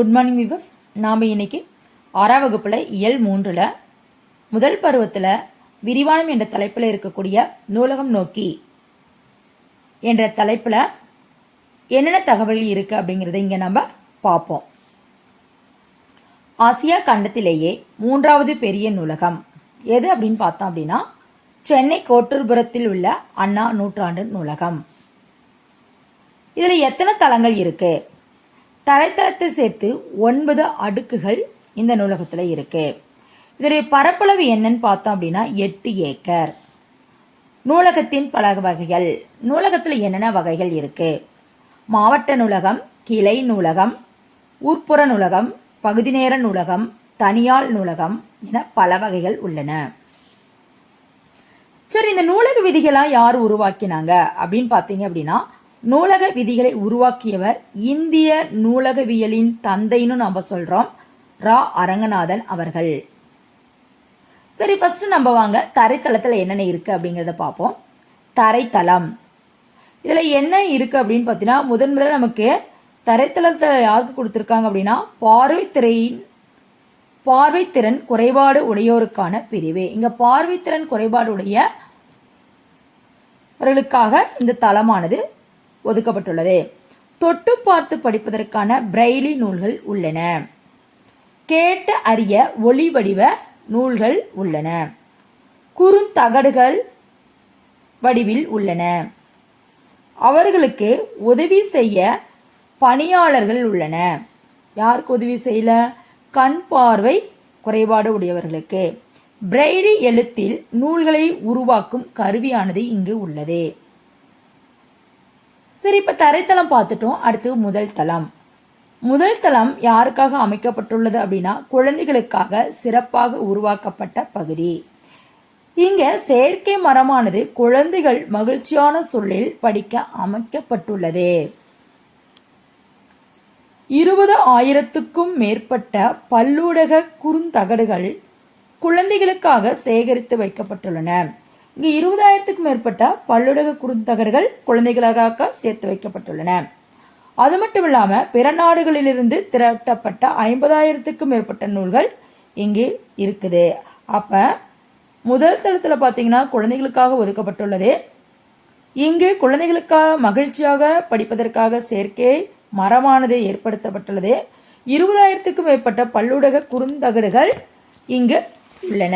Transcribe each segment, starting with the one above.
Good morning viewers. நாம் இன்னைக்கு 6ஆம் வகுப்பில் இயல் 3ல் முதல் பருவத்தில் விரிவானம் என்ற தலைப்பில் இருக்கக்கூடிய நூலகம் நோக்கி என்ற தலைப்பில் என்னென்ன தகவல் இருக்குது அப்படிங்கிறத இங்கே நம்ம பார்ப்போம். ஆசியா கண்டத்திலேயே 3வது பெரிய நூலகம் எது அப்படின்னு பார்த்தோம் அப்படின்னா சென்னை கோட்டூர்புரத்தில் உள்ள அண்ணா நூற்றாண்டு நூலகம். இதில் எத்தனை தளங்கள் இருக்குது? தரைத்தளத்தை சேர்த்து 9 அடுக்குகள் இந்த நூலகத்தில் இருக்குது. இதனுடைய பரப்பளவு என்னன்னு பார்த்தோம் அப்படின்னா 8 ஏக்கர். நூலகத்தின் பல வகைகள். நூலகத்தில் என்னென்ன வகைகள் இருக்குது? மாவட்ட நூலகம், கிளை நூலகம், ஊர்ப்புற நூலகம், பகுதி நேர நூலகம், தனியார் நூலகம் என பல வகைகள் உள்ளன. சரி, இந்த நூலக விதிகளாக யார் உருவாக்கினாங்க அப்படின்னு பார்த்தீங்க அப்படின்னா நூலக விதிகளை உருவாக்கியவர் இந்திய நூலகவியலின் தந்தைன்னு நம்ம சொல்றோம், ரா அரங்கநாதன் அவர்கள். சரி, ஃபர்ஸ்ட் நம்ம வாங்க தரைத்தளத்தில் என்னென்ன இருக்கு அப்படிங்கிறத பார்ப்போம். தரைத்தளம் இதில் என்ன இருக்கு அப்படின்னு பார்த்தீங்கன்னா முதல்ல நமக்கு தரைத்தளத்தை யாருக்கு கொடுத்துருக்காங்க அப்படின்னா பார்வைத்திறன் குறைபாடு உடையோருக்கான பிரிவு. இங்க பார்வைத்திறன் குறைபாடு உடையவர்களுக்காக இந்த தளமானது ஒதுக்கப்பட்டுள்ளது. தொட்டு பார்த்து படிப்பதற்கான பிரெய்லி நூல்கள் உள்ளன. கேட்டு அறிய ஒளி வடிவ நூல்கள் உள்ளன. குறுந்தகடுகள் வடிவில் உள்ளன. அவர்களுக்கு உதவி செய்ய பணியாளர்கள் உள்ளன. யாருக்கு உதவி செய்யல? கண் பார்வை குறைபாடு உடையவர்களுக்கு. பிரெய்லி எழுத்தில் நூல்களை உருவாக்கும் கருவியானது இங்கு உள்ளது. சரி, இப்போ தரைத்தளம் பார்த்துட்டோம். அடுத்து முதல் தளம். முதல் தளம் யாருக்காக அமைக்கப்பட்டுள்ளது அப்படின்னா குழந்தைகளுக்காக சிறப்பாக உருவாக்கப்பட்ட பகுதி. இங்க செயற்கை மரமானது குழந்தைகள் மகிழ்ச்சியான சூழலில் படிக்க அமைக்கப்பட்டுள்ளது. 20,000க்கும் மேற்பட்ட பல்லூடக குறுந்தகடுகள் குழந்தைகளுக்காக சேகரித்து வைக்கப்பட்டுள்ளன. இங்கு 20,000க்கும் மேற்பட்ட பல்லுலக குறுந்தகடுகள் குழந்தைகளுக்காக சேர்த்து வைக்கப்பட்டுள்ளன. அது மட்டும் இல்லாமல் பிற நாடுகளிலிருந்து திரட்டப்பட்ட 50,000க்கும் மேற்பட்ட நூல்கள் இங்கு இருக்குது. அப்போ முதல் தளத்தில் பார்த்தீங்கன்னா குழந்தைகளுக்காக ஒதுக்கப்பட்டுள்ளது. இங்கு குழந்தைகளுக்காக மகிழ்ச்சியாக படிப்பதற்காக செயற்கை மரமானது ஏற்படுத்தப்பட்டுள்ளது. 20,000க்கும் மேற்பட்ட பல்லுலக குறுந்தகடுகள் இங்கு உள்ளன.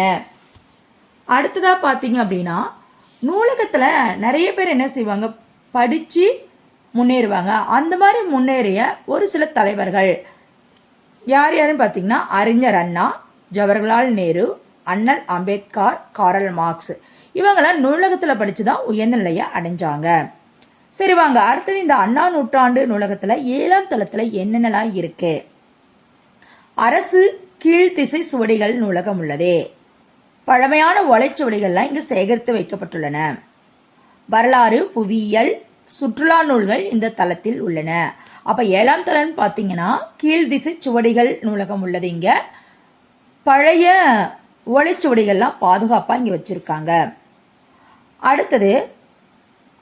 அடுத்ததா பார்த்தீங்க அப்படின்னா நூலகத்தில் நிறைய பேர் என்ன செய்வாங்க, படித்து முன்னேறுவாங்க. அந்த மாதிரி முன்னேறிய ஒரு சில தலைவர்கள் யார் யாருன்னு பார்த்தீங்கன்னா அறிஞர் அண்ணா, ஜவஹர்லால் நேரு, அண்ணல் அம்பேத்கர், காரல் மார்க்ஸ் இவங்களாம் நூலகத்தில் படித்து தான் உயர்ந்த நிலையை அடைஞ்சாங்க. சரி வாங்க, அடுத்தது இந்த அண்ணா நூற்றாண்டு நூலகத்தில் 7ஆம் தளத்தில் என்னென்னலாம் இருக்கு? அரசு கீழ்த்திசை சுவடிகள் நூலகம் உள்ளது. பழமையான ஓலைச்சுவடிகள்லாம் இங்கு சேகரித்து வைக்கப்பட்டுள்ளன. வரலாறு, புவியியல், சுற்றுலா நூல்கள் இந்த தளத்தில் உள்ளன. அப்ப 7ஆம் தளம் பார்த்தீங்கன்னா கீழ்திசை சுவடிகள் நூலகம் உள்ளது. இங்க பழைய ஓலைச்சுவடிகள்லாம் பாதுகாப்பாக இங்கே வச்சிருக்காங்க. அடுத்தது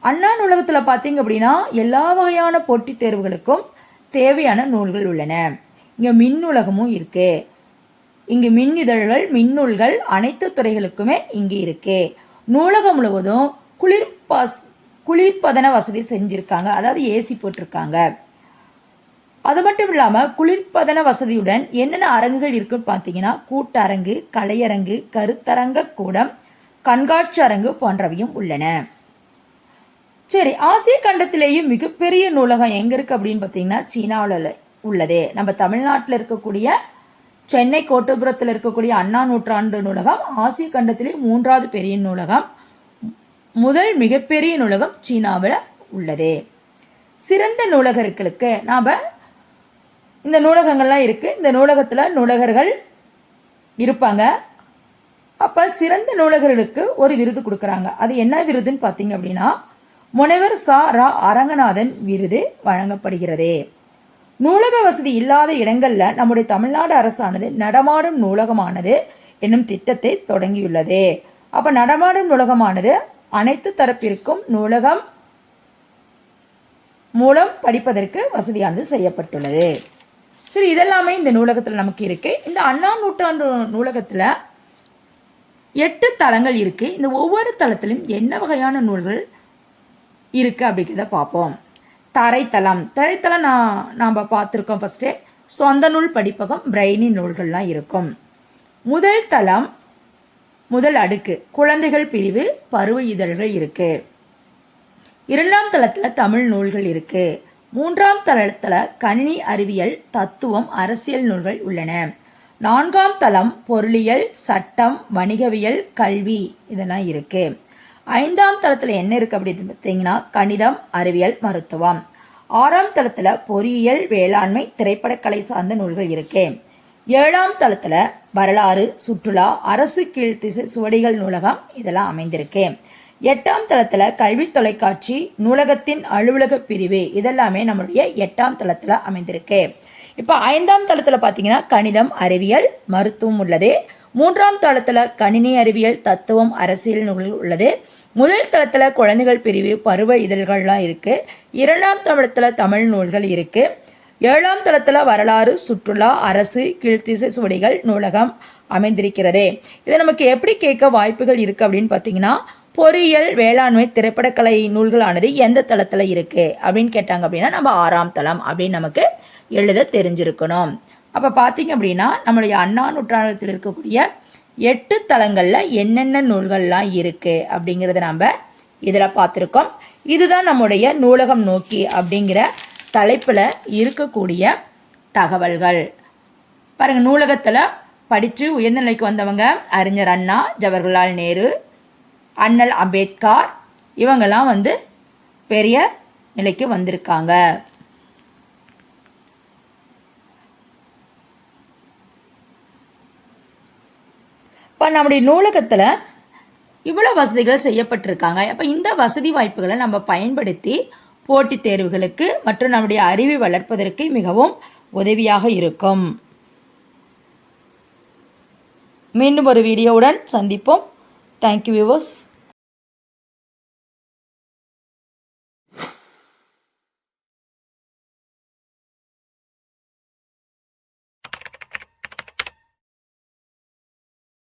அண்ணா நூலகத்தில் பார்த்தீங்க அப்படின்னா எல்லா வகையான போட்டித் தேர்வுகளுக்கும் தேவையான நூல்கள் உள்ளன. இங்கே மின் நூலகமும் இருக்கு. இங்கு மின் இதழ்கள், மின்னூல்கள் அனைத்து துறைகளுக்குமே இங்கே இருக்கு. நூலகம் முழுவதும் குளிர்பதன வசதி செஞ்சிருக்காங்க, அதாவது ஏசி போட்டிருக்காங்க. அது மட்டும் இல்லாமல் குளிர்பதன வசதியுடன் என்னென்ன அரங்குகள் இருக்குன்னு பார்த்தீங்கன்னா கூட்டரங்கு, கலையரங்கு, கருத்தரங்க கூடம், கண்காட்சி அரங்கு போன்றவையும் உள்ளன. சரி, ஆசிய கண்டத்திலேயும் மிகப்பெரிய நூலகம் எங்க இருக்கு அப்படின்னு பார்த்தீங்கன்னா சீனாவில் உள்ளது. நம்ம தமிழ்நாட்டில் இருக்கக்கூடிய சென்னை கோட்டூர்புரத்தில் இருக்கக்கூடிய அண்ணா நூற்றாண்டு நூலகம் ஆசிய கண்டத்திலே 3வது பெரிய நூலகம். முதல் மிகப்பெரிய நூலகம் சீனாவில் உள்ளது. சிறந்த நூலகர்களுக்கு நாம் இந்த நூலகங்கள்லாம் இருக்கு. இந்த நூலகத்தில் நூலகர்கள் இருப்பாங்க. அப்போ சிறந்த நூலகர்களுக்கு ஒரு விருது கொடுக்குறாங்க. அது என்ன விருதுன்னு பார்த்தீங்க அப்படின்னா முனைவர் ச. ரா. அரங்கநாதன் விருது வழங்கப்படுகிறது. நூலக வசதி இல்லாத இடங்கள்ல நம்முடைய தமிழ்நாடு அரசானது நடமாடும் நூலகமானது என்னும் திட்டத்தை தொடங்கியுள்ளது. அப்ப நடமாடும் நூலகமானது அனைத்து தரப்பிற்கும் நூலகம் மூலம் படிப்பதற்கு வசதியானது செய்யப்பட்டுள்ளது. சரி, இதெல்லாமே இந்த நூலகத்தில் நமக்கு இருக்குது. இந்த அண்ணா நூற்றாண்டு நூலகத்தில் 8 தளங்கள் இருக்குது. இந்த ஒவ்வொரு தளத்திலும் என்ன வகையான நூல்கள் இருக்குது அப்படிங்கிறத பார்ப்போம். தரைத்தளம் நாம் பார்த்துருக்கோம். ஃபஸ்ட்டு சொந்த நூல் படிப்பகம், பிரெய்னி நூல்கள்லாம் இருக்கும். முதல் தளம், முதல் அடுக்கு குழந்தைகள் பிரிவு, பருவ இதழ்கள் இருக்குது. 2ஆம் தளத்தில் தமிழ் நூல்கள் இருக்குது. 3ஆம் தளத்தில் கணினி அறிவியல், தத்துவம், அரசியல் நூல்கள் உள்ளன. 4ஆம் தளம் பொருளியல், சட்டம், வணிகவியல், கல்வி இதெல்லாம் இருக்குது. 5ஆம் தளத்தில் என்ன இருக்குது அப்படின்னு பார்த்தீங்கன்னா கணிதம், அறிவியல், மருத்துவம். 6ஆம் தளத்தில் பொறியியல், வேளாண்மை, திரைப்படக்கலை சார்ந்த நூல்கள் இருக்குது. 7ஆம் தளத்தில் வரலாறு, சுற்றுலா, அரசு கீழ்த்திசை சுவடிகள் நூலகம் இதெல்லாம் அமைந்திருக்கு. 8ஆம் தளத்தில் கல்வி தொலைக்காட்சி, நூலகத்தின் அலுவலக பிரிவு இதெல்லாமே நம்மளுடைய 8ஆம் தளத்தில் அமைந்திருக்கு. இப்போ 5ஆம் தளத்தில் பார்த்தீங்கன்னா கணிதம், அறிவியல், மருத்துவம் உள்ளது. 3ஆம் தளத்தில் கணினி அறிவியல், தத்துவம், அரசியல் நூல்கள் உள்ளது. முதல் தளத்தில் குழந்தைகள் பிரிவு, பருவ இதழ்கள்லாம் இருக்குது. 2ஆம் தளத்தில் தமிழ் நூல்கள் இருக்குது. 7ஆம் தளத்தில் வரலாறு, சுற்றுலா, அரசு கீழ்த்திசை சுவடிகள் நூலகம் அமைந்திருக்கிறது. இதை நமக்கு எப்படி கேட்க வாய்ப்புகள் இருக்குது அப்படின்னு பார்த்தீங்கன்னா பொறியியல், வேளாண்மை, திரைப்படக்கலை நூல்களானது எந்த தளத்தில் இருக்குது அப்படின்னு கேட்டாங்க அப்படின்னா நம்ம 6ஆம் தளம் அப்படின்னு நமக்கு எழுத தெரிஞ்சிருக்கணும். அப்போ பார்த்தீங்க அப்படின்னா நம்மளுடைய அண்ணா நூற்றாண்டத்தில் இருக்கக்கூடிய 8 தளங்களில் என்னென்ன நூல்கள்லாம் இருக்குது அப்படிங்கிறத நம்ம இதில் பார்த்துருக்கோம். இதுதான் நம்முடைய நூலகம் நோக்கி அப்படிங்கிற தலைப்பில் இருக்கக்கூடிய தகவல்கள். பாருங்கள், நூலகத்தில் படித்து உயர்நிலைக்கு வந்தவங்க அறிஞர் அண்ணா, ஜவஹர்லால் நேரு, அண்ணல் அம்பேத்கர் இவங்கெல்லாம் பெரிய நிலைக்கு வந்திருக்காங்க. இப்போ நம்முடைய நூலகத்தில் இவ்வளோ வசதிகள் செய்யப்பட்டிருக்காங்க. அப்போ இந்த வசதி வாய்ப்புகளை நம்ம பயன்படுத்தி போட்டித் தேர்வுகளுக்கு மற்றும் நம்முடைய அறிவை வளர்ப்பதற்கு மிகவும் உதவியாக இருக்கும். மீண்டும் ஒரு வீடியோவுடன் சந்திப்போம். Thank you viewers.